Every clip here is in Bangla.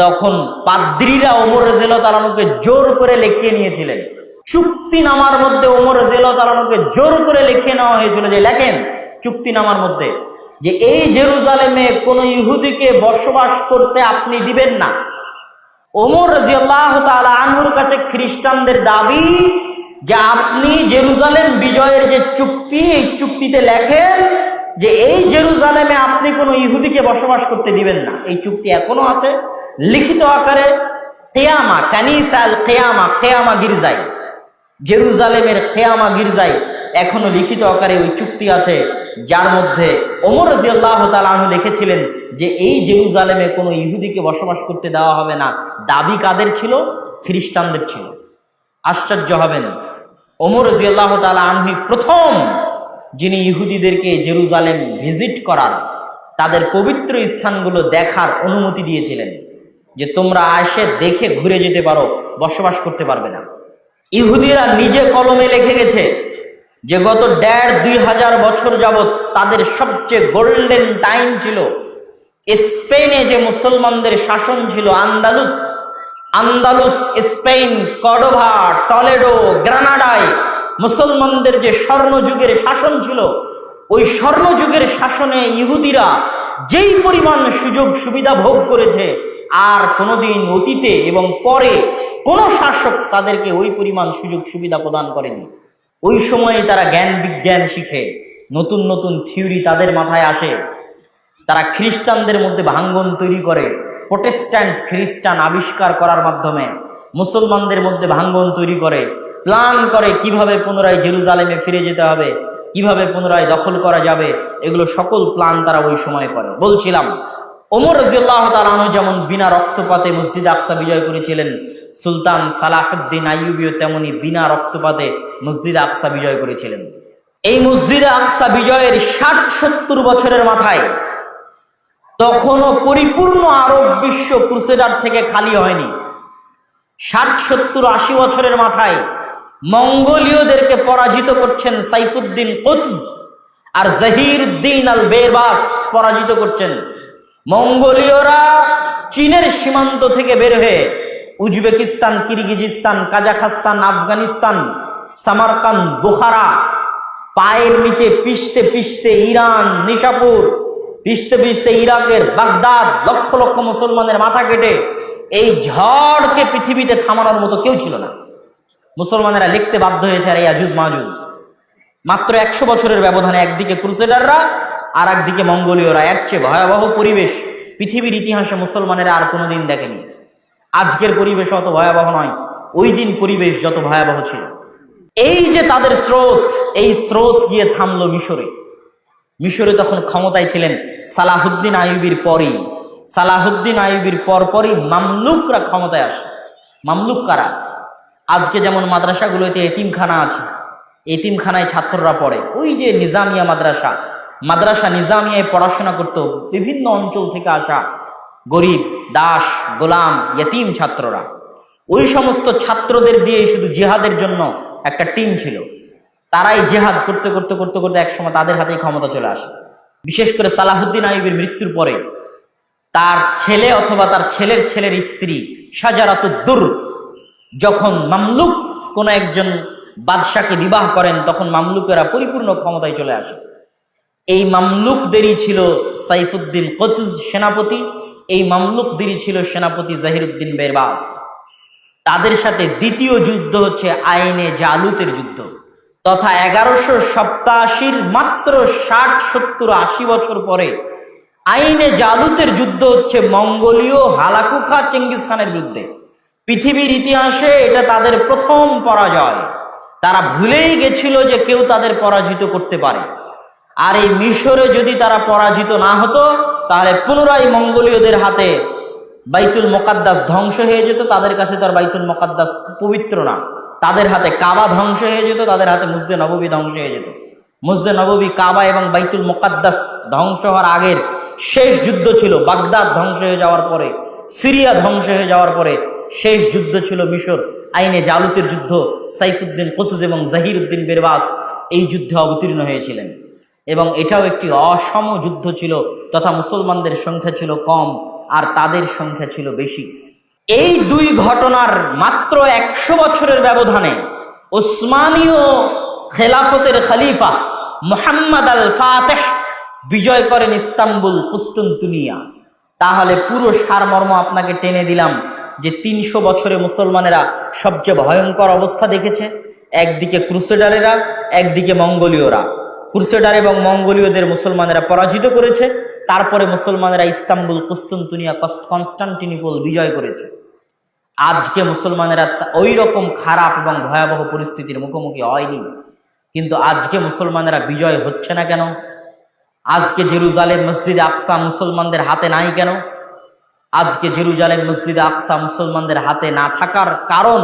তখন পাদ্রীরা ওমর রাদিয়াল্লাহু তাআলা আনহুকে জোর করে লিখিয়ে নিয়েছিলেন। চুক্তিনামার মধ্যে ওমর রাদিয়াল্লাহু তাআলা আনহুকে জোর করে লিখিয়ে নেওয়া হয়েছিল যে লেখেন চুক্তিনামার মধ্যে যে এই জেরুজালেমে কোনো ইহুদিকে বসবাস করতে আপনি দিবেন না। ওমর রাদিয়াল্লাহু তাআলা আনহুর কাছে খ্রিস্টানদের দাবি যে আপনি জেরুজালেম বিজয়ের যে চুক্তি, এই চুক্তিতে লেখেন যে এই জেরুজালেমে আপনি কোনো ইহুদিকে বসবাস করতে দিবেন না। এই চুক্তি এখনো আছে লিখিত আকারে। কিয়ামা কানিসা আল কিয়ামা, কিয়ামা গির্জায়, জেরুজালেমের কিয়ামা গির্জায় এখনো লিখিত আকারে ওই চুক্তি আছে, যার মধ্যে ওমর রাদিয়াল্লাহু তাআলা আনহু লিখেছিলেন যে এই জেরুজালেমে কোনো ইহুদিকে বসবাস করতে দেওয়া হবে না। দাবি কাদের ছিল? খ্রিস্টানদের ছিল। আশ্চর্য হবেন, ওমর রাদিয়াল্লাহু তাআলা আনহু প্রথম যিনি ইহুদিদেরকে জেরুজালেম ভিজিট করার, তাদের পবিত্র স্থানগুলো দেখার অনুমতি দিয়েছিলেন যে তোমরা এসে দেখে ঘুরে যেতে পারো, বসবাস করতে পারবে না। ইহুদিরা নিজে কলমে লিখে গেছে যে গত ১,৫০০ বছর যাবৎ তাদের সবচেয়ে গোল্ডেন টাইম ছিল স্পেনে যে মুসলমানদের শাসন ছিল, আন্দালুস, স্পেন, কর্ডোভা, টলেডো, গ্রানাডায় মুসলমানদের যে স্বর্ণযুগের শাসন ছিল, ওই স্বর্ণযুগের শাসনে ইহুদিরা যেই পরিমাণ সুযোগ সুবিধা ভোগ করেছে, আর কোনোদিন অতীতে এবং পরে কোনো শাসক তাদেরকে ওই পরিমাণ সুযোগ সুবিধা প্রদান করেনি। ওই সময়ে তারা জ্ঞান বিজ্ঞান শিখে, নতুন নতুন থিওরি তাদের মাথায় আসে, তারা খ্রিস্টানদের মধ্যে ভাঙ্গন তৈরি করে, প্রোটেস্ট্যান্ট খ্রিস্টান আবিষ্কার করার মাধ্যমে মুসলমানদের মধ্যে ভাঙ্গন তৈরি করে, প্ল্যান করে কিভাবে পুনরায় জেরুজালেমে ফিরে যেতে হবে, কিভাবে পুনরায় দখল করা যাবে, এগুলো সকল প্ল্যান তারা ওই সময় করে। বলছিলাম ওমর রাদিয়াল্লাহু তাআলা আনহু যেমন বিনা রক্তপাতে মসজিদ আকসা বিজয় করেছিলেন, সুলতান সালাহুদ্দিন আইয়ুবীও তেমনি বিনা রক্তপাতে মসজিদ আকসা বিজয় করেছিলেন। এই মসজিদ আকসা বিজয়ের ৬০-৭০ বছরের মাথায় তখনও পরিপূর্ণ আরব বিশ্ব ক্রুসেডার থেকে খালি হয়নি। ৬০-৭০-৮০ বছরের মাথায় মঙ্গোলীয়দেরকে পরাজিত করছেন সাইফুদ্দিন কুতজ, আর জহিরুদ্দিন আল বেরবাস পরাজিত করছেন। মঙ্গোলীয়রা চীনের সীমান্ত থেকে বের হয়ে Uzbekistan, Kyrgyzstan, Kazakhstan, Afghanistan, Samarkand, Bukhara পায়ের নিচে পিষতে পিষতে ইরান, নিশাপুর পিষতে পিষতে ইরাকের বাগদাদ, লক্ষ লক্ষ মুসলমানের মাথা কেটে এই ঝড়কে পৃথিবীতে থামানোর মতো কেউ ছিল না। মুসলমানেরা লিখতে বাধ্য হয়েছে আর ইয়াজুজ মাজুজ। মাত্র ১০০ বছরের ব্যবধানে একদিকে ক্রুসেডাররা আর একদিকে মঙ্গোলীয়রা। এর চেয়ে ভয়াবহ পরিবেশ পৃথিবীর ইতিহাসে মুসলমানেরা আর কোনোদিন দেখেনি। আজকের পরিবেশ অত ভয়াবহ নয়, ওই দিন পরিবেশ যত ভয়াবহ ছিল। এই যে তাদের স্রোত, এই স্রোত গিয়ে থামলো মিশরে। মিশরে তখন ক্ষমতায় ছিলেন সালাহুদ্দিন আইয়ুবীর পরেই, সালাহুদ্দিন আইয়ুবীর পরপরই মামলুকরা ক্ষমতায় আসে। মামলুক কারা? আজকে যেমন মাদ্রাসাগুলোতে এতিমখানা আছে, এতিমখানায় ছাত্ররা পড়ে, ওই যে নিজামিয়া মাদ্রাসা নিজামিয়ায় পড়াশোনা করত বিভিন্ন অঞ্চল থেকে আসা গরিব, দাস, গোলাম, ইয়েতিম ছাত্ররা। ওই সমস্ত ছাত্রদের দিয়ে শুধু জিহাদের জন্য একটা টিম ছিল। তারাই জিহাদ করতে করতে করতে করতে একসময় তাদের হাতেই ক্ষমতা চলে আসে। বিশেষ করে সালাহুদ্দিন আইয়ুবীর মৃত্যুর পরে তার ছেলে অথবা তার ছেলের ছেলের স্ত্রী শাজারাতুদ্দুর যখন মামলুক কোনো একজন বাদশাকে বিবাহ করেন, তখন মামলুকেরা পরিপূর্ণ ক্ষমতায় চলে আসে। এই মামলুকদেরই ছিল সাইফুদ্দিন কুতজ সেনাপতি, এই মামলুকদেরই ছিল সেনাপতি জহিরুদ্দিন বেরবাস। তাদের সাথে দ্বিতীয় যুদ্ধ হচ্ছে আইনে জালুতের যুদ্ধ, তথা ১১৮৭ মাত্র ৬০-৭০-৮০ বছর পরে আইনে জালুতের যুদ্ধ হচ্ছে মঙ্গোলীয় হালাকু খা চেঙ্গিস খানের বিরুদ্ধে। পৃথিবীর ইতিহাসে এটা তাদের প্রথম পরাজয়। তারা ভুলেই গেছিল যে কেউ তাদের পরাজিত করতে পারে। আর এই মিশরে যদি তারা পরাজিত না হতো, তাহলে পুনরায় মঙ্গোলীয়দের হাতে বাইতুল মুকাদ্দাস ধ্বংস হয়ে যেত। তাদের কাছে তার বাইতুল মুকাদ্দাস পবিত্র না, তাদের হাতে কাবা ধ্বংস হয়ে যেত, তাদের হাতে মসজিদে নববী ধ্বংস হয়ে যেত। মসজিদে নববী, কাবা এবং বাইতুল মুকাদ্দাস ধ্বংস হওয়ার আগের শেষ যুদ্ধ ছিল বাগদাদ ধ্বংস হয়ে যাওয়ার পরে, সিরিয়া ধ্বংস হয়ে যাওয়ার পরে শেষ যুদ্ধ ছিল মিশর আইনে জালুতের যুদ্ধ। সাইফুদ্দিন কুতজ এবং জহিরুদ্দিন বেরবাস এই যুদ্ধে অবতীর্ণ হয়েছিলেন এবং এটাও একটি অসম যুদ্ধ ছিল, তথা মুসলমানদের সংখ্যা ছিল কম, আর তাদের সংখ্যা ছিল বেশি। এই দুই ঘটনার মাত্র 100 বছরের ব্যবধানে উসমানীয় খেলাফতের খলিফা মুহাম্মদ আল ফাতেহ বিজয় করেন ইস্তাম্বুল, কুস্তুনতুনিয়া। তাহলে পুরো সারমর্ম আপনাকে টেনে দিলাম যে 300 বছরে মুসলমানেরা সবচেয়ে ভয়ঙ্কর অবস্থা দেখেছে। একদিকে ক্রুসেডারেরা, একদিকে মঙ্গোলীয়রা। ক্রুসেডার এবং মঙ্গোলীয়দের মুসলমানেরা পরাজিত করেছে, তারপরে মুসলমানেরা ইস্তাম্বুল, কুস্তুনতুনিয়া, কনস্টান্টিনোপল বিজয় করেছে। আজকে মুসলমানেরা ওই রকম খারাপ এবং ভয়াবহ পরিস্থিতির মুখোমুখি হয়নি, কিন্তু আজকে মুসলমানেরা বিজয় হচ্ছে না কেন? আজকে জেরুজালেম মসজিদে আকসা মুসলমানদের হাতে নাই কেন? আজকে জেরুজালেম মসজিদে আকসা মুসলমানদের হাতে না থাকার কারণ,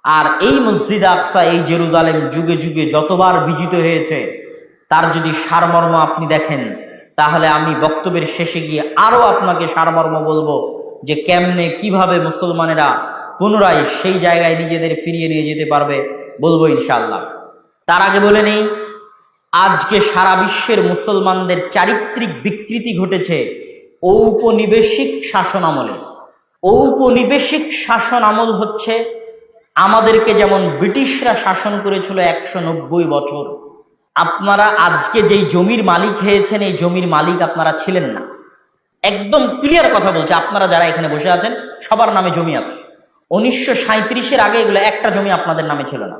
আর এই মসজিদে আকসা, এই জেরুজালেম যুগে যুগে যতবার বিজিত হয়েছে, তার যদি সারমর্ম আপনি দেখেন, তাহলে আমি বক্তব্যের শেষে গিয়ে আরো আপনাকে সারমর্ম বলবো যে কেমনে কিভাবে মুসলমানেরা পুনরায় সেই জায়গায় নিজেদের ফিরিয়ে নিয়ে যেতে পারবে, বলবো ইনশাআল্লাহ। তার আগে বলে নেই, আজকে সারা বিশ্বের মুসলমানদের চারিত্রিক বিকৃতি ঘটেছে ঔপনিবেশিক শাসন আমলে। ঔপনিবেশিক শাসন আমল হচ্ছে আমাদেরকে যেমন ব্রিটিশরা শাসন করেছিল 190 বছর। আপনারা আজকে যেই জমির মালিক হয়েছেন, এই জমির মালিক আপনারা ছিলেন না। একদম ক্লিয়ার কথা বলছে, আপনারা যারা এখানে বসে আছেন সবার নামে জমি আছে। 1937-এর আগে এগুলো একটা জমি আপনাদের নামে ছিল না,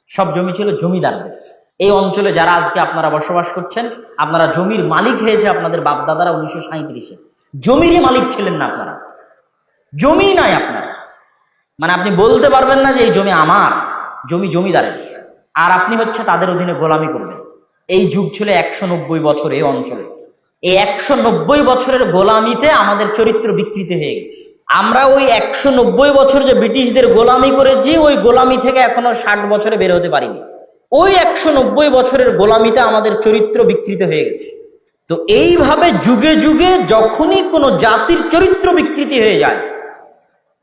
সব জমি ছিল জমিদারদের। এই অঞ্চলে যারা আজকে আপনারা বসবাস করছেন, আপনারা জমির মালিক হয়েছে আপনাদের বাপদাদারা 1937-এ। জমিরই মালিক ছিলেন না আপনারা, জমি নাই আপনার। মানে আপনি বলতে পারবেন না যে এই জমি আমার, জমি জমিদারের, আর আপনি হচ্ছে তাদের অধীনে গোলামি করবেন। এই যুগ ছিল 190 বছর এই অঞ্চলে। এই 190 বছরের গোলামিতে আমাদের চরিত্র বিকৃতি হয়ে গেছে। আমরা ওই 190 বছর যে ব্রিটিশদের গোলামি করেছি, ওই গোলামি থেকে এখনো 60 বছরে বের হতে পারিনি। ওই 190 বছরের গোলামিতে আমাদের চরিত্র বিকৃত হয়ে গেছে। তো এইভাবে যুগে যুগে যখনই কোনো জাতির চরিত্র বিকৃতি হয়ে যায়,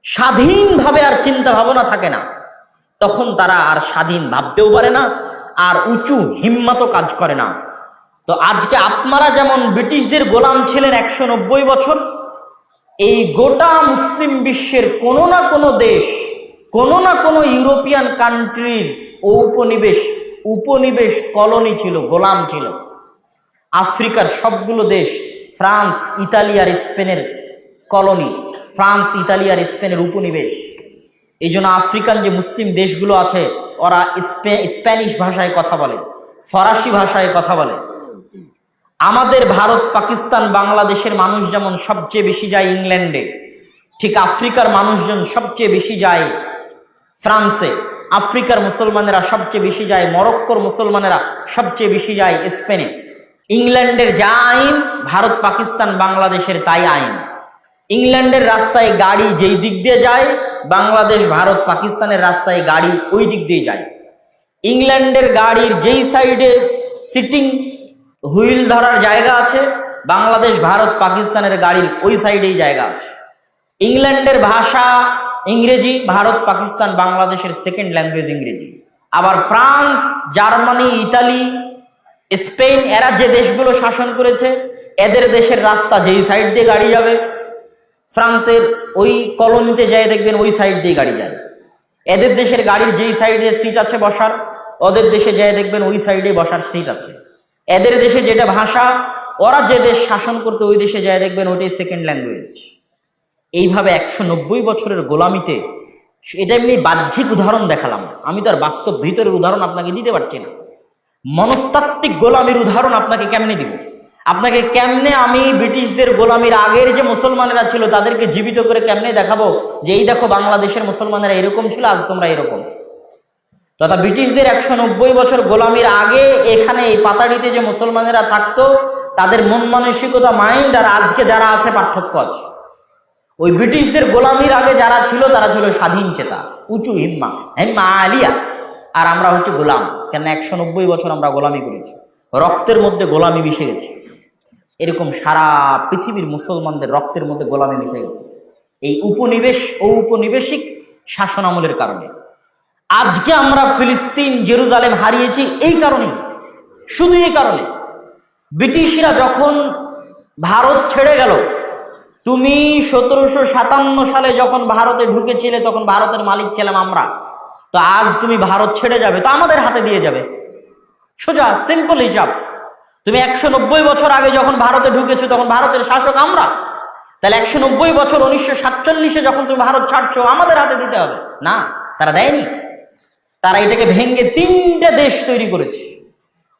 স্বাধীনভাবে আর চিন্তা ভাবনা থাকে না, তখন তারা আর স্বাধীন ভাবতেও পারে না, আর উঁচু হিম্মতও কাজ করে না। তো আজকে আপনারা যেমন ব্রিটিশদের গোলাম ছিলেন 190 বছর, এই গোটা মুসলিম বিশ্বের কোনো না কোনো দেশ, কোনো না কোনো ইউরোপিয়ান কান্ট্রির উপনিবেশ কলোনি ছিল, গোলাম ছিল। আফ্রিকার সবগুলো দেশ ফ্রান্স, ইতালি আর স্পেনের কলোনি, ফ্রান্স, ইতালি আর স্পেনের উপনিবেশ। এই জন্য আফ্রিকান যে মুসলিম দেশগুলো আছে, ওরা স্প্যানিশ ভাষায় কথা বলে, ফরাসি ভাষায় কথা বলে। আমাদের ভারত, পাকিস্তান, বাংলাদেশের মানুষ যেমন সবচেয়ে বেশি যায় ইংল্যান্ডে, ঠিক আফ্রিকার মানুষজন সবচেয়ে বেশি যায় ফ্রান্সে। আফ্রিকার মুসলমানেরা সবচেয়ে বেশি যায়, মরক্কোর মুসলমানেরা সবচেয়ে বেশি যায় স্পেনে। ইংল্যান্ডের যা আইন, ভারত, পাকিস্তান, বাংলাদেশের তাই আইন। ইংল্যান্ডের রাস্তায় গাড়ি যেই দিক দিয়ে যায়, বাংলাদেশ, ভারত, পাকিস্তানের রাস্তায় গাড়ি ওই দিক দিয়ে যায়। ইংল্যান্ডের গাড়ির যেই সাইডে সিটিং হুইল ধরার জায়গা আছে, বাংলাদেশ, ভারত, পাকিস্তানের গাড়ির ওই সাইডেই জায়গা আছে। ইংল্যান্ডের ভাষা ইংরেজি, ভারত, পাকিস্তান, বাংলাদেশের সেকেন্ড ল্যাঙ্গুয়েজ ইংরেজি। আবার ফ্রান্স, জার্মানি, ইতালি, স্পেন, এরা যে দেশগুলো শাসন করেছে, এদের দেশের রাস্তা যেই সাইড দিয়ে গাড়ি যাবে, ফ্রান্সের ওই কলোনিতে যায় দেখবেন ওই সাইড দিয়ে গাড়ি যায়। এদের দেশের গাড়ির যেই সাইডে সিট আছে বসার, ওদের দেশে যায় দেখবেন ওই সাইডে বসার সিট আছে। এদের দেশে যেটা ভাষা, ওরা যে দেশ শাসন করতে ওই দেশে যায় দেখবেন ওইটাই সেকেন্ড ল্যাঙ্গুয়েজ। এইভাবে 190 বছরের গোলামিতে, এটা এমনি বাহ্যিক উদাহরণ দেখালাম, আমি তো আর বাস্তব ভিতরের উদাহরণ আপনাকে দিতে পারছি না। মনস্তাত্ত্বিক গোলামির উদাহরণ আপনাকে কেমনে দিব? আপনাকে কেমনে আমি ব্রিটিশদের গোলামির আগের যে মুসলমানেরা ছিল তাদেরকে জীবিত করে কেমনে দেখাবো যে এই দেখো বাংলাদেশের মুসলমানেরা এরকম ছিল, আজ তোমরা এরকম। তথা ব্রিটিশদের 190 বছর গোলামির আগে এখানে এই পাতাড়িতে যে মুসলমানেরা থাকতো, তাদের মন মানসিকতা, মাইন্ড আর আজকে যারা আছে পার্থক্য আছে। ওই ব্রিটিশদের গোলামির আগে যারা ছিল তারা ছিল স্বাধীন চেতা, উঁচু হিম্মা আলিয়া, আর আমরা হচ্ছে গোলাম। কেন 190 বছর আমরা গোলামি করেছি, রক্তের মধ্যে গোলামি মিশে গেছে। এরকম সারা পৃথিবীর মুসলমানদের রক্তের মধ্যে গোলামি মিশে গেছে এই উপনিবেশ ও উপনিবেশিক শাসন আমলের কারণে। আজকে আমরা ফিলিস্তিন, জেরুজালেম হারিয়েছি এই কারণে, শুধু এই কারণে। ব্রিটিশরা যখন ভারত ছেড়ে গেল, তুমি 1757 সালে যখন ভারতে ঢুকেছিলে তখন ভারতের মালিক ছিলাম আমরা, তো আজ তুমি ভারত ছেড়ে যাবে তো আমাদের হাতে দিয়ে যাবে। সোজা সিম্পল হিসাব। তুমি 190 বছর আগে যখন ভারতে ঢুকেছো তখন ভারতের শাসক আমরা, তাহলে 190 বছর 1947 যখন তুমি ভারত ছাড়ছো আমাদের হাতে দিতে হবে না? তারা দেয়নি। তারা এটাকে ভেঙে 3টে দেশ তৈরি করেছে,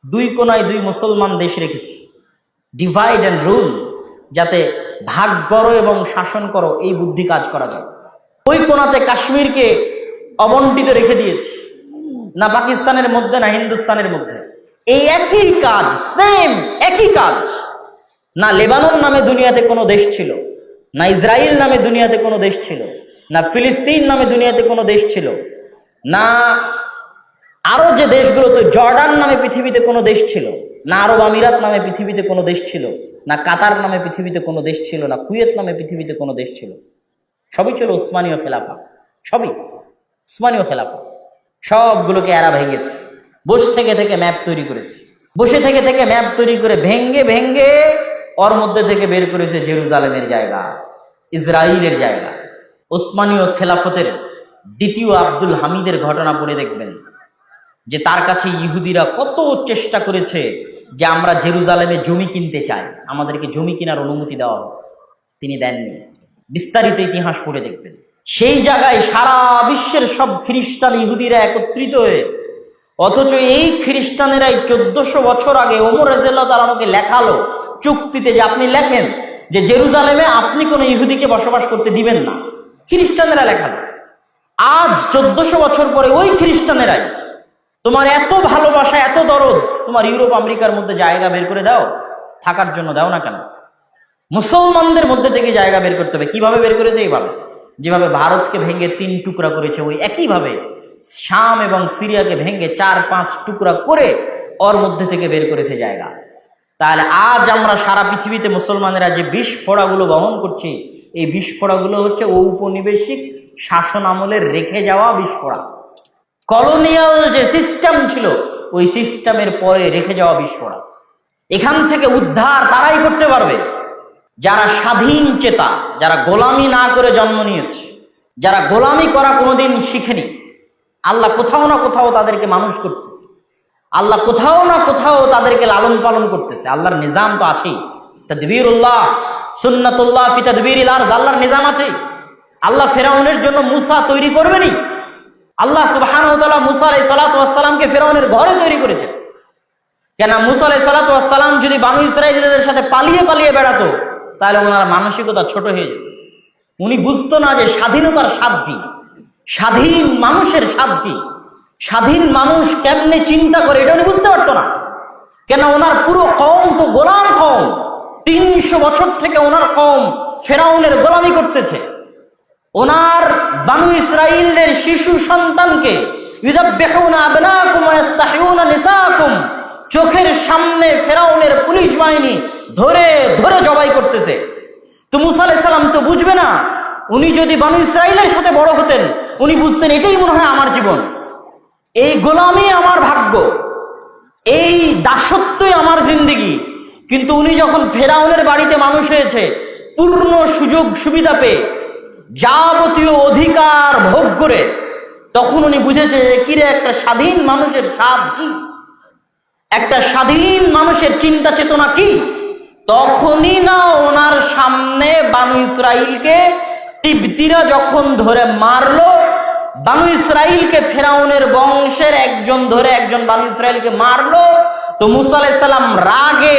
2 কোনায় 2 মুসলমান দেশ রেখেছে। ডিভাইড অ্যান্ড রুল, যাতে ভাগ করো এবং শাসন করো এই বুদ্ধি কাজ করা যায়। ওই কোনাতে কাশ্মীরকে অবন্টিত রেখে দিয়েছে, না পাকিস্তানের মধ্যে না হিন্দুস্তানের মধ্যে। এই একই কাজ, সেম একই কাজ। না লেবানন নামে দুনিয়াতে কোনো দেশ ছিল, না ইসরায়েল নামে দুনিয়াতে কোনো দেশ ছিল, না ফিলিস্তিন নামে দুনিয়াতে কোনো দেশ ছিল, না আরো যে দেশগুলো, তো জর্ডান নামে পৃথিবীতে কোনো দেশ ছিল, না আরব আমিরাত নামে পৃথিবীতে কোনো দেশ ছিল, না কাতার নামে পৃথিবীতে কোনো দেশ ছিল, না কুয়েত নামে পৃথিবীতে কোনো দেশ ছিল। সবই ছিল উসমানীয় খেলাফা, সবই উসমানীয় খেলাফা। সবগুলোকে এরা ভেঙেছে, বসে থেকে থেকে ম্যাপ তৈরি করেছে, বসে থেকে থেকে ম্যাপ তৈরি করে ভেঙ্গে ভেঙ্গে ওর মধ্যে থেকে বের করেছে জেরুজালেমের জায়গা, ইসরায়েলের জায়গা। উসমানীয় খেলাফতের দ্বিতীয় আব্দুল হামিদের ঘটনা পড়ে দেখবেন যে তার কাছে ইহুদিরা কত চেষ্টা করেছে যে আমরা জেরুজালেমে জমি কিনতে চাই, আমাদেরকে জমি কেনার অনুমতি দেওয়া হোক, তিনি দেননি। বিস্তারিত ইতিহাস পড়ে দেখবেন। সেই জায়গায় সারা বিশ্বের সব খ্রিস্টান ইহুদিরা একত্রিত হয়ে, অথচ এই খ্রিস্টানেরাই 1400 বছর আগে ওমর রাদিয়াল্লাহু তাআলা আনহুকে লেখালো চুক্তিতে যে আপনি লেখেন যে জেরুজালেমে আপনি কোনো ইহুদিকে বসবাস করতে দিবেন না। খ্রিস্টানেরা লেখালো। আজ 1400 বছর পরে ওই খ্রিস্টানেরাই তোমার এত ভালোবাসা, এত দরদ, তোমার ইউরোপ আমেরিকার মধ্যে জায়গা বের করে দাও, থাকার জন্য দাও না কেন? মুসলমানদের মধ্যে থেকে জায়গা বের করতে হবে। কিভাবে বের করেছে? এইভাবে, যেভাবে ভারতকে ভেঙে 3 টুকরা করেছে, ওই একইভাবে শাম এবং সিরিয়াকে ভেঙে 4-5 টুকরা করে ওর মধ্যে থেকে বের করেছে জায়গা। তাহলে আজ আমরা সারা পৃথিবীতে মুসলমানেরা যে বিস্ফোড়াগুলো বহন করছি, এই বিস্ফোড়াগুলো হচ্ছে ঔপনিবেশিক শাসন আমলের রেখে যাওয়া বিস্ফোড়া। কলোনিয়াল যে সিস্টেম ছিল ওই সিস্টেমের পরে রেখে যাওয়া বিস্ফোড়া। এখান থেকে উদ্ধার তারাই করতে পারবে যারা স্বাধীন চেতা, যারা গোলামি না করে জন্ম নিয়েছে, যারা গোলামি করা কোনোদিন শিখেনি। আল্লাহ কোথাও না কোথাও তাদেরকে মানুষ করতেছে, আল্লাহ কোথাও না কোথাও তাদেরকে লালন পালন করতেছে। আল্লাহর নিজাম তো আছেই, তাদবীরুল্লাহ সুন্নাতুল্লাহ ফি তাদবীরিল আরজ, আল্লাহর নিজাম আছে। আল্লাহ ফেরাউনের জন্য মুসা তৈরি করবেনি। আল্লাহ সুবহানাহু ওয়া তাআলা মুসা আলাইহিস সালাতু ওয়াস সালামকে ফেরাউনের ঘরে তৈরি করেছে। কেন? মুসা আলাইহিস সালাতু ওয়াস সালাম যদি বানু ইসরাঈলদের সাথে পালিয়ে পালিয়ে বেড়াতো তাহলে ওনার মানসিকতা ছোট হয়ে যেত। উনি বুঝতো না যে স্বাধীনতার স্বাদ কি, স্বাধীন মানুষের স্বাদ কি, স্বাধীন মানুষ কেমনে চিন্তা করে, এটা উনি বুঝতে পারতো না। কেন? ওনার পুরো কওম তো গোলাম কওম। 300 বছর থেকে ওনার কওম ফেরাউনের গোলামি করতেছে। ওনার বানু ইসরাঈলদের শিশু সন্তানকে ইউযাব্বিহুনা আবনাকুম ওয়া ইস্তাহয়ুনা নিসাকুম, চোখের সামনে ফেরাউনের পুলিশ বাহিনী ধরে ধরে জবাই করতেছে। তো মুসা আলাইহিস সালাম তো বুঝবে না। উনি যদি বানু ইসরাঈলের সাথে বড় হতেন উনি বুঝতেন এটাই মনে হয় আমার জীবন, এই গোলামি আমার ভাগ্য, এই দাসত্বই আমার জিন্দেগি। কিন্তু উনি যখন ফেরাউনের বাড়িতে মানুষ হয়েছে, পূর্ণ সুযোগ সুবিধা পেয়ে, যাবতীয় অধিকার ভোগ করে, তখন উনি বুঝেছে যে কিরে একটা স্বাধীন মানুষের স্বাদ কি, একটা স্বাধীন মানুষের চিন্তা চেতনা কি। তখনই না ওনার সামনে বানু ইসরাঈলকে তিব্তিরা যখন ধরে মারলো, বানু ইসরাঈলকে ফেরাউনের বংশের একজন ধরে একজন বানু ইসরাঈলকে মারলো, তো মুসা আলাইহিস সালাম রাগে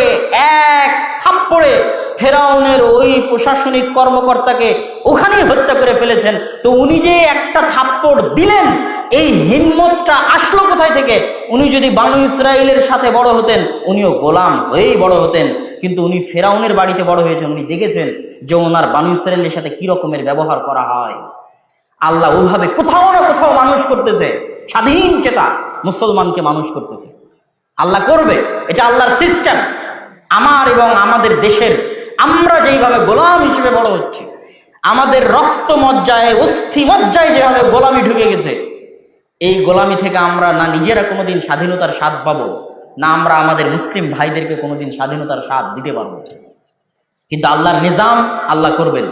এক থাপ্পড়ে ফেরাউনের ওই প্রশাসনিক কর্মকর্তাকে ওখানেই হত্যা করে ফেলেছেন। তো উনি যে একটা থাপ্পড় দিলেন, এই হিম্মতটা আসলো কোথায় থেকে? উনি যদি বানু ইসরাঈলের সাথে বড় হতেন উনিও গোলাম হয়েই বড় হতেন, কিন্তু উনি ফেরাউনের বাড়িতে বড় হয়েছেন। উনি দেখেছেন যে ওনার বানু ইসরাঈলের সাথে কি রকমের ব্যবহার করা হয়। আল্লাহ ওভাবে কোথাও না কোথাও মানুষ করতেছে, স্বাধীন চেতা মুসলমানকে মানুষ করতেছে। আল্লাহ করবে, এটা আল্লাহর সিস্টেম। আমার এবং আমাদের দেশের আমরা যেইভাবে গোলাম হিসেবে বড় হচ্ছে, আমাদের রক্ত মজ্জায় অস্থি মজ্জায় যেভাবে গোলামি ঢুকে গেছে, এই গোলামি থেকে আমরা না নিজেরা কোনোদিন স্বাধীনতার স্বাদ পাবো, না আমরা আমাদের মুসলিম ভাইদেরকে কোনোদিন স্বাধীনতার স্বাদ দিতে পারবো। কিন্তু আল্লাহর নিজাম আল্লাহ করবেন।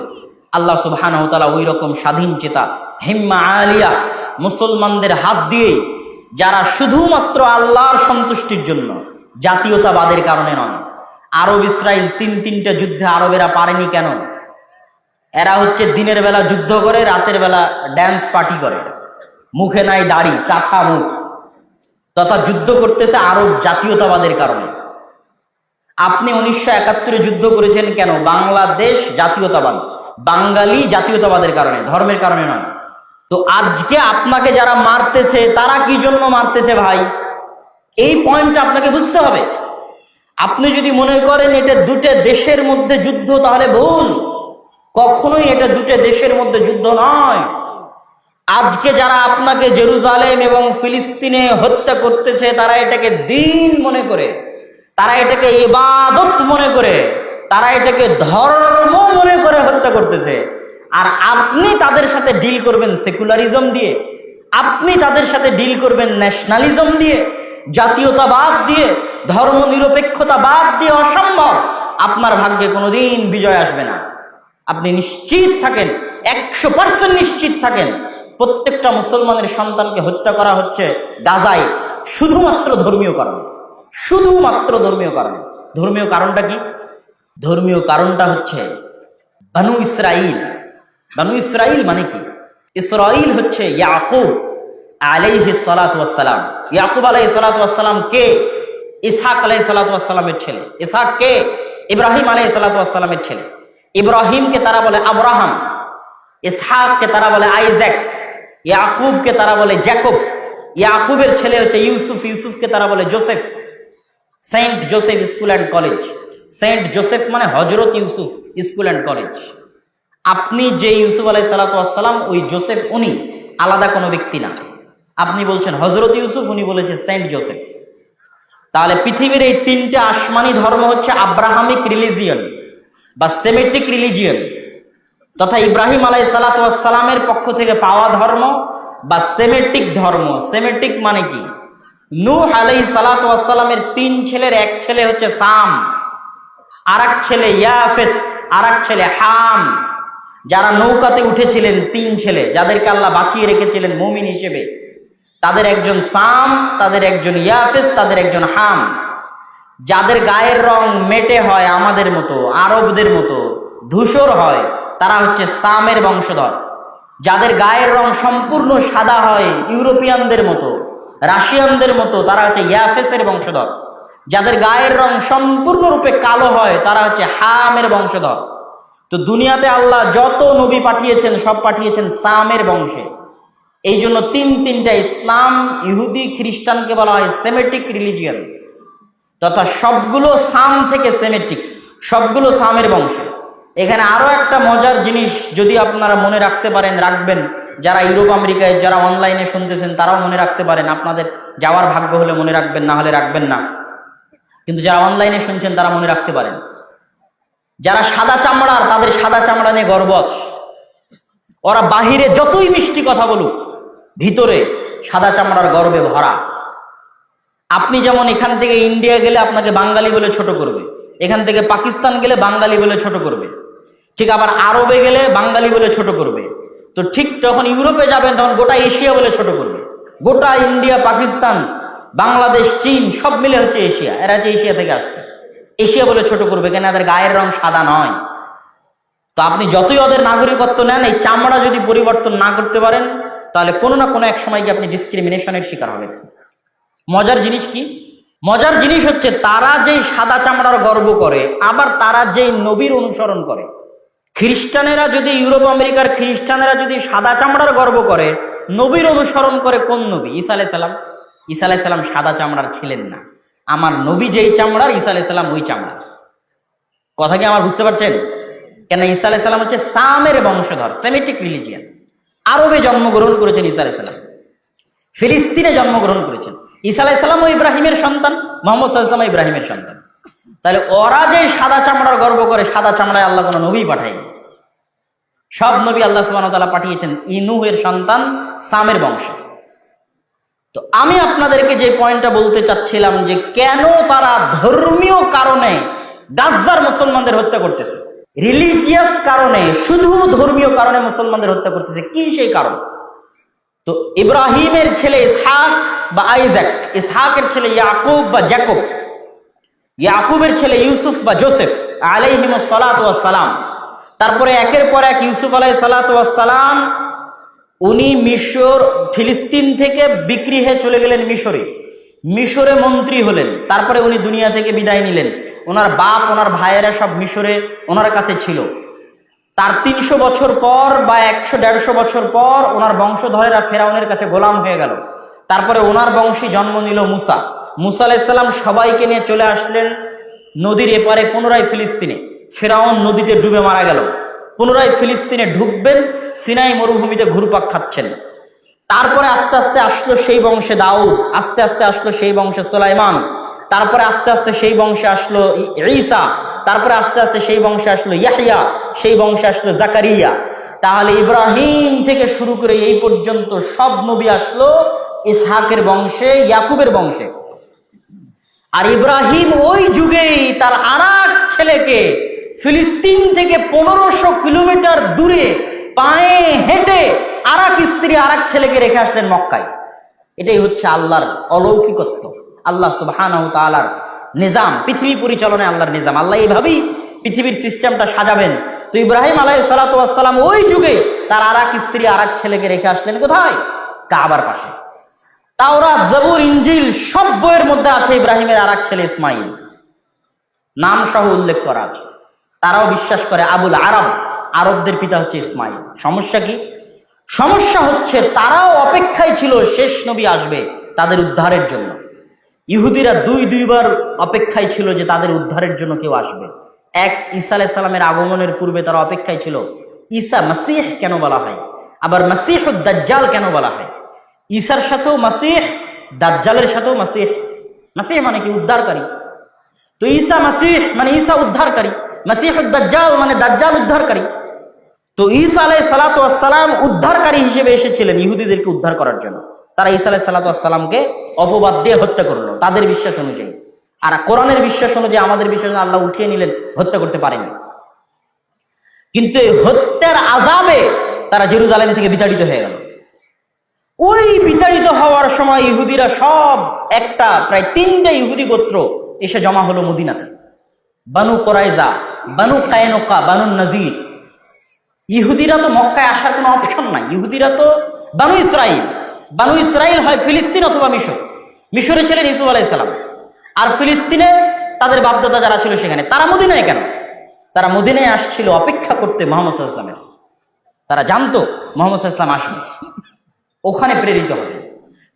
আল্লাহ সুবহানাহু ওয়া তাআলা ওই রকম স্বাধীন চেতা হিম্মা আলিয়া মুসলমানদের হাত দিয়ে, যারা শুধুমাত্র আল্লাহর সন্তুষ্টির জন্য, জাতীয়তাবাদের কারণে নয়। আরব ইসরায়েল তিনটা যুদ্ধে আরবেরা পারেনি কেন? এরা হচ্ছে দিনের বেলা যুদ্ধ করে, রাতের বেলা ড্যান্স পার্টি করে, মুখে নাই দাড়ি, চাছা মুখ, তথা যুদ্ধ করতেছে আরব জাতীয়তাবাদের কারণে। আপনি 1971 যুদ্ধ করেছেন কেন? বাংলাদেশ জাতীয়তাবাদ, বাঙালি জাতীয়তাবাদের কারণে, ধর্মের কারণে নয়। তো আজকে আপনাকে যারা মারতেছে তারা কি জন্য মারতেছে ভাই? এই পয়েন্টটা আপনাকে বুঝতে হবে। আপনি যদি মনে করেন এটা দুটো দেশের মধ্যে যুদ্ধ, তাহলে ভুল। কখনোই এটা দুটো দেশের মধ্যে যুদ্ধ নয়। আজকে যারা আপনাকে জেরুজালেম এবং ফিলিস্তিনে হত্যা করতেছে, তারা এটাকে দ্বীন মনে করে, তারা এটাকে ইবাদত মনে করে, তারা এটাকে ধর্ম মনে করে হত্যা করতেছে। আর আপনি তাদের সাথে ডিল করবেন সেকুলারিজম দিয়ে, আপনি তাদের সাথে ডিল করবেন ন্যাশনালিজম দিয়ে, জাতীয়তাবাদ দিয়ে, ধর্মনিরপেক্ষতাবাদ দিয়ে। অসম্ভব। আপনার ভাগ্যে কোনোদিন বিজয় আসবে না। আপনি নিশ্চিত থাকেন, 100% নিশ্চিত থাকেন, প্রত্যেকটা মুসলমানের সন্তানকে হত্যা করা হচ্ছে গাজায় শুধুমাত্র ধর্মীয় কারণে, শুধুমাত্র ধর্মীয় কারণে। ধর্মীয় কারণটা কি? ধর্মীয় কারণটা হচ্ছে বানু ইসরাইল। বানু ইসরাইল মানে কি? ইসরাইল হচ্ছে ইয়াকুব আলাইহিস সালাতু ওয়াস সালাম। ইয়াকুব আলাইহিস সালাতু ওয়াস সালাম কে? ইসহাক আলাইহিস সালাতু ওয়াস সালামের ছেলে। ইসহাক কে? ইব্রাহিম আলাইহিস সালাতু ওয়াস সালামের ছেলে। ইব্রাহিমকে তারা বলে আব্রাহাম, ইসহাককে তারা বলে আইজাক, ইয়াকুবকে তারা বলে জ্যাকব, ইয়াকুবের ছেলে হচ্ছে ইউসুফ, ইউসুফকে তারা বলে Joseph. Saint Joseph school and college. Saint Joseph মানে হজরত ইউসুফ স্কুল অ্যান্ড কলেজ। আপনি যে ইউসুফ আলাইহিস সালাতু ওয়াস সালাম, ওই জোসেফ উনি আলাদা কোনো ব্যক্তি না। আপনি বলছেন হজরত ইউসুফ, উনি বলেছে সেন্ট জোসেফ। তাহলে পৃথিবীর এই তিনটে আসমানি ধর্ম হচ্ছে আব্রাহামিক রিলিজিয়ন বা সেমেটিক রিলিজিয়ন, তথা ইব্রাহিম আলাইহিস সালাতু ওয়াস সালামের পক্ষ থেকে পাওয়া ধর্ম বা সেমেটিক ধর্ম। সেমেটিক মানে কি? নূহ আলাইহিস সালাতু ওয়াস সালামের 3 ছেলের এক ছেলে হচ্ছে সাম, আর এক ছেলে ইয়াফেস, আর এক ছেলে হাম। যারা নৌকাতে উঠেছিলেন 3 ছেলে, যাদেরকে আল্লাহ বাঁচিয়ে রেখেছিলেন মুমিন হিসেবে, তাদের একজন সাম, তাদের একজন ইয়াফেস, তাদের একজন হাম। যাদের গায়ের রং মেটে হয় আমাদের মতো, আরবদের মতো ধূসর হয়, তারা হচ্ছে সামের বংশধর। যাদের গায়ের রং সম্পূর্ণ সাদা হয় ইউরোপিয়ানদের মতো, রাশিয়ানদের মতো, তারা হচ্ছে ইয়াফেসের বংশধর। যাদের গায়ের রং সম্পূর্ণরূপে কালো হয়, তারা হচ্ছে হামের বংশধর। তো দুনিয়াতে আল্লাহ যত নবী পাঠিয়েছেন সব পাঠিয়েছেন সামের বংশে। এই জন্য তিনটা ইসলাম, ইহুদি, খ্রিস্টানকে বলা হয় সেমেটিক রিলিজিয়ন, তথা সবগুলো সাম থেকে সেমেটিক, সবগুলো সামের বংশে। এখানে আরো একটা মজার জিনিস যদি আপনারা মনে রাখতে পারেন, রাখবেন। যারা ইউরোপ আমেরিকায়, যারা অনলাইনে শুনতেছেন, তারাও মনে রাখতে পারেন। আপনাদের যাওয়ার ভাগ্য হলে মনে রাখবেন, না হলে রাখবেন না। কিন্তু যারা অনলাইনে শুনছেন তারা মনে রাখতে পারেন। যারা সাদা চামড়ার, তাদের সাদা চামড়া নিয়ে গর্ব আছে। ওরা বাহিরে যতই মিষ্টি কথা বলুক, ভিতরে সাদা চামড়ার গর্বে ভরা। আপনি যেমন এখান থেকে ইন্ডিয়া গেলে আপনাকে বাঙালি বলে ছোট করবে, এখান থেকে পাকিস্তান গেলে বাঙালি বলে ছোট করবে, ঠিক আবার আরবে গেলে বাঙালি বলে ছোট করবে। তো ঠিক যখন ইউরোপে যাবেন তখন গোটা এশিয়া বলে ছোট করবে। গোটা ইন্ডিয়া, পাকিস্তান, বাংলাদেশ, চীন সব মিলে হচ্ছে এশিয়া। এরা হচ্ছে এশিয়া থেকে আসছে, এশিয়া বলে ছোট করবে। কেন? এদের গায়ের রং সাদা নয়। তো আপনি যতই ওদের নাগরিকত্ব নেন, এই চামড়া যদি পরিবর্তন না করতে পারেন, তাহলে কোনো না কোনো এক সময় গিয়ে আপনি ডিসক্রিমিনেশনের শিকার হবেন। মজার জিনিস কি? মজার জিনিস হচ্ছে তারা যেই সাদা চামড়ার গর্ব করে, আবার তারা যেই নবীর অনুসরণ করে। খ্রিস্টানেরা যদি, ইউরোপ আমেরিকার খ্রিস্টানেরা যদি সাদা চামড়ার গর্ব করে, নবীর অনুসরণ করে কোন নবী? ঈসা আলাইহিস সালাম। ঈসা আলাইহিস সালাম সাদা চামড়ার ছিলেন না। আমার নবী যেই চামড়ার, ঈসা আলাইহিস সালাম ওই চামড়ার। কথা কি আমার বুঝতে পারছেন? কেন? ঈসা আলাইহিস সালাম হচ্ছে সামের বংশধর, সেমেটিক রিলিজিয়ান। আরবে জন্মগ্রহণ করেছেন ঈসা আলাইহিস সালাম, ফিলিস্তিনে জন্মগ্রহণ করেছেন। ঈসা আলাইহিস সালাম ও ইব্রাহিমের সন্তান, মুহাম্মদ সাল্লাল্লাহু আলাইহি ওয়াসাল্লাম ইব্রাহিমের সন্তান। তাহলে ওরা যে সাদা চামড়ার গর্ব করে, সাদা চামড়ায় আল্লাহ কোনো নবী পাঠায়নি। সব নবী আল্লাহ সুবহানাহু ওয়া তাআলা পাঠিয়েছেন নূহের সন্তান, সামের বংশ। তো আমি আপনাদেরকে যে পয়েন্টটা বলতে চাচ্ছিলাম, যে কেন তারা ধর্মীয় কারণে গাজ্জার মুসলমানদের হত্যা করতেছে। রিলিজিয়াস কারণে, শুধু ধর্মীয় কারণে মুসলমানদের হত্যা করতেছে। কি সেই কারণ? তো ইব্রাহিমের ছেলে ইসহাক বা আইজাক, ইসহাকের ছেলে ইয়াকুব বা জ্যাকব, ইয়াকুবের ছেলে ইউসুফ বা জোসেফ আলাইহিমুস সালাতু ওয়াস সালাম। তারপরে একের পর এক ইউসুফ আলাইহিস সালাতু ওয়াস সালাম উনি মিশর, ফিলিস্তিন থেকে বিক্রি হয়ে চলে গেলেন মিশরে, মিশরে মন্ত্রী হলেন। তারপরে উনি দুনিয়া থেকে বিদায় নিলেন। ওনার বাপ, ওনার ভাইয়েরা সব মিশরে ওনার কাছে ছিল। তার 300 বছর পর বা 100-150 বছর পর ওনার বংশধরেরা ফেরাউনের কাছে গোলাম হয়ে গেল। তারপরে ওনার বংশী জন্ম নিল মুসা। মুসা আলাইহিস সালাম সবাইকে নিয়ে চলে আসলেন নদীর এপারে, পুনরায় ফিলিস্তিনে। ফেরাউন নদীতে ডুবে মারা গেল। পুনরায় ফিলিস্তিনে ঢুকবেন, সিনাই মরুভূমিতে ঘুরপাক খাচ্ছেন। তারপরে আস্তে আস্তে আসলো সেই বংশে দাউদ, আস্তে আস্তে আসলো সেই বংশে সুলাইমান, তারপরে আস্তে আস্তে সেই বংশে আসলো ঈসা, তারপরে আস্তে আস্তে সেই বংশে আসলো ইয়াহইয়া, সেই বংশে আসলো জাকারিয়া। তাহলে ইব্রাহিম থেকে শুরু করে এই পর্যন্ত সব নবী আসলো ইসহাকের বংশে, ইয়াকুবের বংশে। আর ইব্রাহিম ওই যুগেই তার আরেক ছেলেকে ফিলিস্তিন থেকে 1500 কিলোমিটার দূরে পায়ে হেঁটে আরেক স্ত্রী আরেক ছেলেকে রেখে আসলেন মক্কায়। এটাই হচ্ছে আল্লাহর অলৌকিকত্ব, আল্লাহ সুবহানাহু ওয়া তাআলার নিজাম, পৃথিবী পরিচালনায় আল্লাহর নিজাম। আল্লাহ এইভাবেই পৃথিবীর সিস্টেমটা সাজাবেন। তো ইব্রাহিম আলাইহিস সালাতু ওয়াস সালাম ওই যুগে তার আরেক স্ত্রী আরেক ছেলেকে রেখে আসলেন কোথায়? কাবার পাশে। তাওরাত, জবুর, ইনজিল সব বইয়ের মধ্যে আছে ইব্রাহিমের আরেক ছেলে ইসমাইল, নাম সহ উল্লেখ করা আছে। তারাও বিশ্বাস করে আবুল আরব, আরবদের পিতা হচ্ছে ইসমাইল। সমস্যা কি? সমস্যা হচ্ছে তারাও অপেক্ষায় ছিল শেষ নবী আসবে তাদের উদ্ধারের জন্য। ইহুদিরা দুইবার অপেক্ষায় ছিল যে তাদের উদ্ধারের জন্য কেউ আসবে। এক, ঈসা আলাইহিস সালামের আগমনের পূর্বে তারা অপেক্ষায় ছিল ঈসা মাসিহ কেন বলা হয়, আবার মাসিহুদ দাজ্জাল কেন বলা হয়। ঈসার সাথেও মাসিহ, দাজ্জালের সাথেও মাসিহ। মাসিহ মানে কি? উদ্ধারকারী। তো ঈসা মাসিহ মানে ঈসা উদ্ধারকারী, মাসিহুদ দাজ্জাল মানে দাজ্জাল উদ্ধারকারী। তো ঈসা আলাইহিস সালাতু ওয়াস সালাম উদ্ধারকারী হিসেবে এসেছিলেন ইহুদিদেরকে উদ্ধার করার জন্য। তারা ঈসা আলাইহিস সালাতু ওয়াস সালামকে অপবাদ দিয়ে হত্যা করলো তাদের বিশ্বাস অনুযায়ী। আর কোরআনের বিশ্বাস অনুযায়ী, আমাদের বিশ্বাস আল্লাহ উঠিয়ে নিলেন, হত্যা করতে পারেনি। কিন্তু এই হত্যার আযাবে তারা জেরুজালেম থেকে বিতাড়িত হয়ে গেল। ওই বিতাড়িত হওয়ার সময় ইহুদিরা সব একটা প্রায় 3টে ইহুদি গোত্র এসে জমা হলো মদিনাতে। বানু কুরাইজা, বানু কায়নুকা, বানু নাজির। ইহুদিরা তো মক্কায় আসার কোনো অপশন নাই। ইহুদিরা তো বানু ইসরাইল, বানু ইসরাইল হয় ফিলিস্তিন অথবা মিশর। মিশরে ছিলেন ইউসুফ আলাইহিস সালাম, আর ফিলিস্তিনে তাদের বাপদাদা যারা ছিল সেখানে। তারা মদিনায় কেন? তারা মদিনায় আসছিল অপেক্ষা করতে মুহাম্মদ সাল্লাল্লাহু আলাইহি ওয়াসাল্লামের। তারা জানতো মুহাম্মদ সাল্লাল্লাহু আলাইহি ওয়াসাল্লাম আসবে, ওখানে প্রেরিত হবে।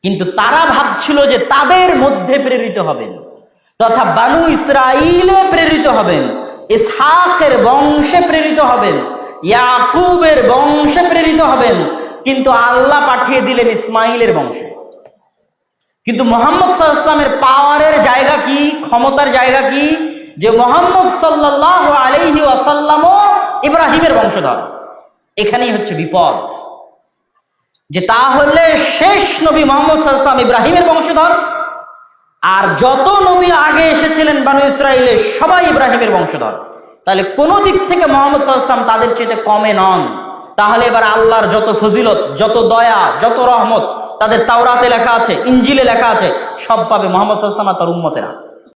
কিন্তু তারা ভাবছিল যে তাদের মধ্যে প্রেরিত হবেন, তথা বানু ইসরাইলে প্রেরিত হবেন, ইসহাকের বংশে প্রেরিত হবেন, ইয়াকুবের বংশে প্রেরিত হবেন। কিন্তু আল্লাহ পাঠিয়ে দিলেন ইসমাইলের বংশে। কিন্তু মুহাম্মদ সাল্লাল্লাহু আলাইহি ওয়াসাল্লামের পাওয়ারের জায়গা কি, ক্ষমতার জায়গা কি? যে মুহাম্মদ সাল্লাল্লাহু আলাইহি ওয়াসাল্লামও ইব্রাহিমের বংশধর। এখানেই হচ্ছে বিপদ, যে তাহলে শেষ নবী মুহাম্মদ সাল্লাল্লাহু আলাইহি ওয়াসাল্লাম ইব্রাহিমের বংশধর, আর যত নবী আগে এসেছিলেন বানু ইসরাইলে সবাই ইব্রাহিমের বংশধর। তাহলে কোন দিক থেকে মুহাম্মদ সাল্লাল্লাহু আলাইহি ওয়াসাল্লাম তাদের চেয়ে কমে নন। তাহলে এবার আল্লাহর যত ফজিলত, যত দয়া, যত রহমত তাদের তাওরাতে লেখা আছে, ইনজিলে লেখা আছে, সব পাবে মুহাম্মদ সাল্লাল্লাহু আলাইহি ওয়াসাল্লাম আর তার উম্মতেরা।